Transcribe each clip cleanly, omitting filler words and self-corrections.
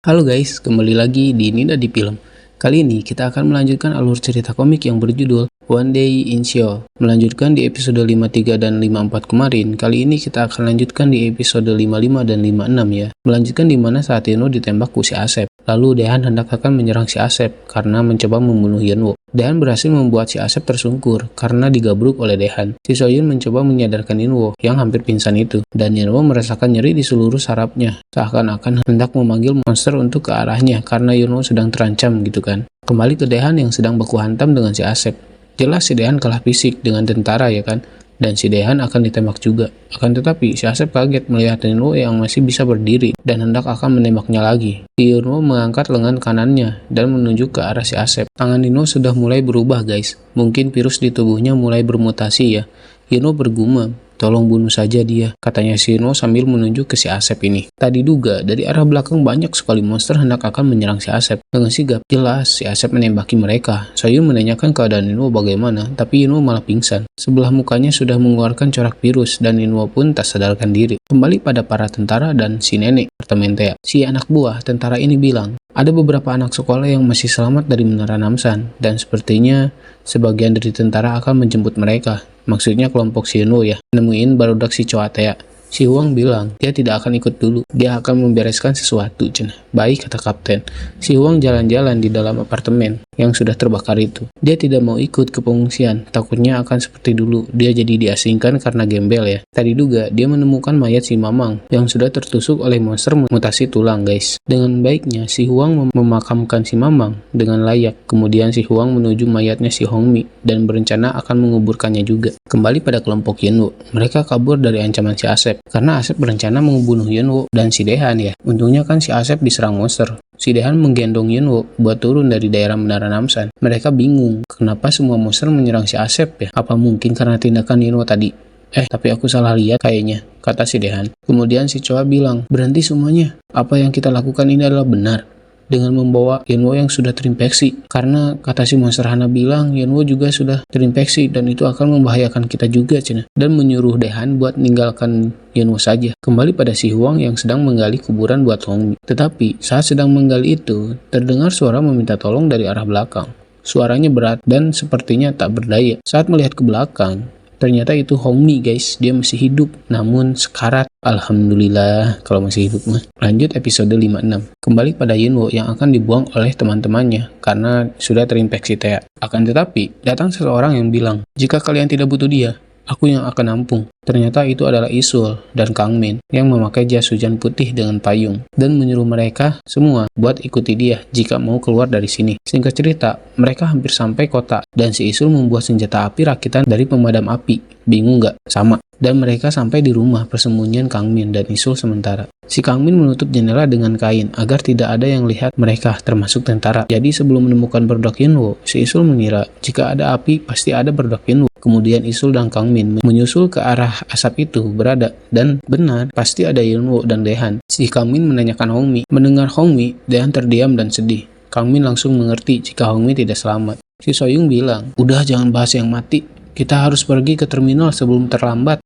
Halo guys, kembali lagi di Nida di Film. Kali ini kita akan melanjutkan alur cerita komik yang berjudul One Day in Seoul. Melanjutkan di episode 53 dan 54 kemarin, kali ini kita akan lanjutkan di episode 55 dan 56 ya. Melanjutkan di mana saat Yunwo ditembak ku si Asep. Lalu Dehan hendak akan menyerang si Asep karena mencoba membunuh Yunwo. Dehan berhasil membuat si Asep tersungkur karena digabruk oleh Dehan. Si Soyun mencoba menyadarkan Yunwo yang hampir pingsan itu, dan Yunwo merasakan nyeri di seluruh sarafnya, seakan-akan hendak memanggil monster untuk ke arahnya karena Yunwo sedang terancam gitu kan. Kembali ke Dehan yang sedang baku hantam dengan si Asep. Jelas si Dehan kalah fisik dengan tentara ya kan, dan si Dehan akan ditembak juga. Akan tetapi si Asep kaget melihat Yunwo yang masih bisa berdiri dan hendak akan menembaknya lagi. Yunwo mengangkat lengan kanannya dan menunjuk ke arah si Asep. Tangan Yunwo sudah mulai berubah guys. Mungkin virus di tubuhnya mulai bermutasi ya. Yunwo bergumam, "Tolong bunuh saja dia," katanya si Yunwo sambil menunjuk ke si Asep ini. Tadi duga dari arah belakang banyak sekali monster hendak akan menyerang si Asep. Dengan sigap, jelas si Asep menembaki mereka. Soyun menanyakan keadaan Yunwo bagaimana, tapi Yunwo malah pingsan. Sebelah mukanya sudah mengeluarkan corak virus dan Yunwo pun tak sadarkan diri. Kembali pada para tentara dan si nenek Pertementea. Si anak buah tentara ini bilang, ada beberapa anak sekolah yang masih selamat dari Menara Namsan, dan sepertinya sebagian dari tentara akan menjemput mereka. Maksudnya kelompok si Yunwo ya, nemuin barudak si Choatea. Si Huang bilang, dia tidak akan ikut dulu, dia akan membereskan sesuatu, cenah. Baik, kata kapten. Si Huang jalan-jalan di dalam apartemen yang sudah terbakar itu. Dia tidak mau ikut ke pengungsian, takutnya akan seperti dulu, dia jadi diasingkan karena gembel ya. Tadi juga, dia menemukan mayat si Mamang yang sudah tertusuk oleh monster mutasi tulang guys. Dengan baiknya, si Huang memakamkan si Mamang dengan layak. Kemudian si Huang menuju mayatnya si Hongmi dan berencana akan menguburkannya juga. Kembali pada kelompok Yunwo, mereka kabur dari ancaman si Asep karena Asep berencana membunuh Yunwo dan si Dehan ya. Untungnya kan si Asep diserang monster. Si Dehan menggendong Yunwo buat turun dari daerah Menara Namsan. Mereka bingung kenapa semua monster menyerang si Asep ya. Apa mungkin karena tindakan Yunwo tadi? Tapi aku salah lihat kayaknya, kata si Dehan. Kemudian si Choa bilang, berhenti semuanya. Apa yang kita lakukan ini adalah benar. Dengan membawa Yunwo yang sudah terinfeksi. Karena kata si Monster Hana bilang Yunwo juga sudah terinfeksi dan itu akan membahayakan kita juga cina. Dan menyuruh Dehan buat meninggalkan Yunwo saja. Kembali pada si Huang yang sedang menggali kuburan buat Hongmi. Tetapi saat sedang menggali itu, terdengar suara meminta tolong dari arah belakang. Suaranya berat dan sepertinya tak berdaya. Saat melihat ke belakang, ternyata itu Hongmi guys, dia masih hidup namun sekarat. Alhamdulillah kalau masih hidup mah. Lanjut episode 56. Kembali pada Yunwo yang akan dibuang oleh teman-temannya karena sudah terinfeksi Tea. Akan tetapi, datang seseorang yang bilang, jika kalian tidak butuh dia, aku yang akan nampung. Ternyata itu adalah Isul dan Kang Min yang memakai jas hujan putih dengan payung dan menyuruh mereka semua buat ikuti dia jika mau keluar dari sini. Singkat cerita, mereka hampir sampai kota dan si Isul membuat senjata api rakitan dari pemadam api. Bingung nggak? Sama. Dan mereka sampai di rumah persembunyian Kang Min dan Isul sementara. Si Kang Min menutup jendela dengan kain agar tidak ada yang lihat mereka, termasuk tentara. Jadi sebelum menemukan barudak Yunwo, si Isul mengira jika ada api pasti ada barudak Yunwo. Kemudian Isul dan Kang Min menyusul ke arah asap itu berada, dan benar pasti ada Yunwo dan Dehan. Si Kang Min menanyakan Hongmi. Mendengar Hongmi, Dehan terdiam dan sedih. Kang Min langsung mengerti jika Hongmi tidak selamat. Si Soyung bilang, udah jangan bahas yang mati. Kita harus pergi ke terminal sebelum terlambat.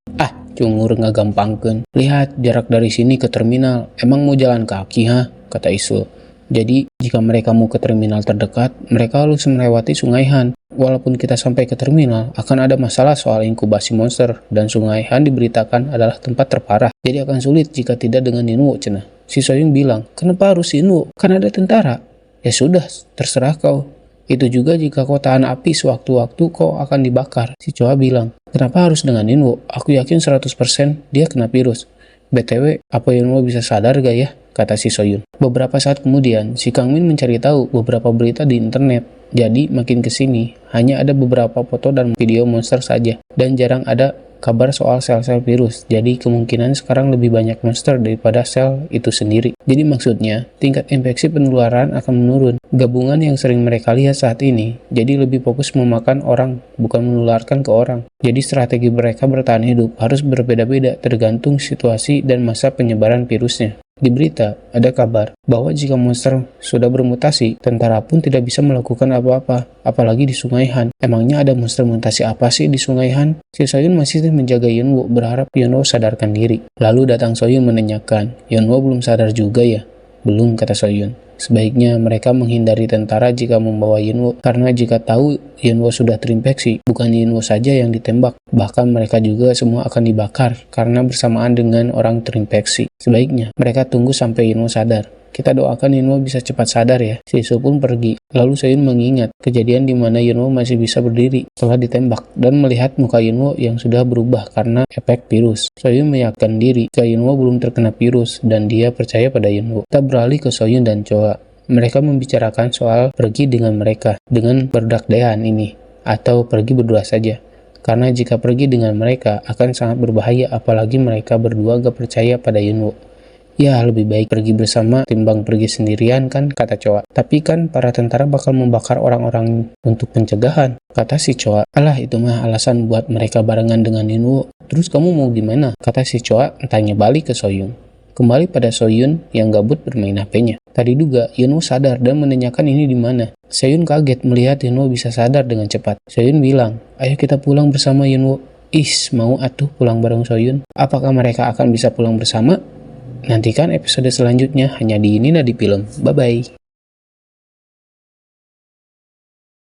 Cungur ngagampangkeun. Lihat jarak dari sini ke terminal. Emang mau jalan kaki ha? Kata Isul. Jadi jika mereka mau ke terminal terdekat, mereka harus melewati Sungai Han. Walaupun kita sampai ke terminal, akan ada masalah soal inkubasi monster. Dan Sungai Han diberitakan adalah tempat terparah. Jadi akan sulit jika tidak dengan Yunwo cenah. Si Soyung bilang, kenapa harus Yunwo? Kan ada tentara. Ya sudah, terserah kau. Itu juga jika kau tahan api sewaktu-waktu kau akan dibakar. Si Choa bilang, kenapa harus dengan Yunwo? Aku yakin 100% dia kena virus. BTW, apa Yunwo bisa sadar gak ya? Kata si Soyun. Beberapa saat kemudian, si Kang Min mencari tahu beberapa berita di internet. Jadi makin kesini, hanya ada beberapa foto dan video monster saja. Dan jarang ada kabar soal sel-sel virus. Jadi kemungkinan sekarang lebih banyak monster daripada sel itu sendiri. Jadi maksudnya, tingkat infeksi penularan akan menurun. Gabungan yang sering mereka lihat saat ini, jadi lebih fokus memakan orang, bukan menularkan ke orang. Jadi strategi mereka bertahan hidup harus berbeda-beda tergantung situasi dan masa penyebaran virusnya. Di berita, ada kabar bahwa jika monster sudah bermutasi, tentara pun tidak bisa melakukan apa-apa, apalagi di Sungai Han. Emangnya ada monster mutasi apa sih di Sungai Han? Si Soyun masih menjaga Yunwo, berharap Yunwo sadarkan diri. Lalu datang Soyun menanyakan, Yunwo belum sadar juga ya? Belum, kata Soyun. Sebaiknya mereka menghindari tentara jika membawa Yinwo, karena jika tahu Yinwo sudah terinfeksi, bukan Yinwo saja yang ditembak, bahkan mereka juga semua akan dibakar karena bersamaan dengan orang terinfeksi. Sebaiknya mereka tunggu sampai Yinwo sadar. Kita doakan Yinwo bisa cepat sadar ya. Sisu pun pergi. Lalu Soyun mengingat kejadian di mana Yinwo masih bisa berdiri setelah ditembak dan melihat muka Yinwo yang sudah berubah karena efek virus. Soyun meyakinkan diri jika Yinwo belum terkena virus dan dia percaya pada Yinwo. Kita beralih ke Soyun dan Choa. Mereka membicarakan soal pergi dengan mereka dengan berdakdehan ini atau pergi berdua saja. Karena jika pergi dengan mereka akan sangat berbahaya, apalagi mereka berdua gak percaya pada Yinwo. Ya, lebih baik pergi bersama timbang pergi sendirian kan, kata Choa. Tapi kan para tentara bakal membakar orang-orang untuk pencegahan, kata si Choa. Alah, itu mah alasan buat mereka barengan dengan Yinwo. Terus kamu mau gimana? Kata si Choa, tanya balik ke Soyun. Kembali pada Soyun yang gabut bermain HP-nya. Tadi juga Yinwo sadar dan menanyakan ini di mana. Soyun kaget melihat Yinwo bisa sadar dengan cepat. Soyun bilang, ayo kita pulang bersama Yinwo. Mau atuh pulang bareng Soyun. Apakah mereka akan bisa pulang bersama? Nantikan episode selanjutnya hanya di Nina di Film. Bye-bye.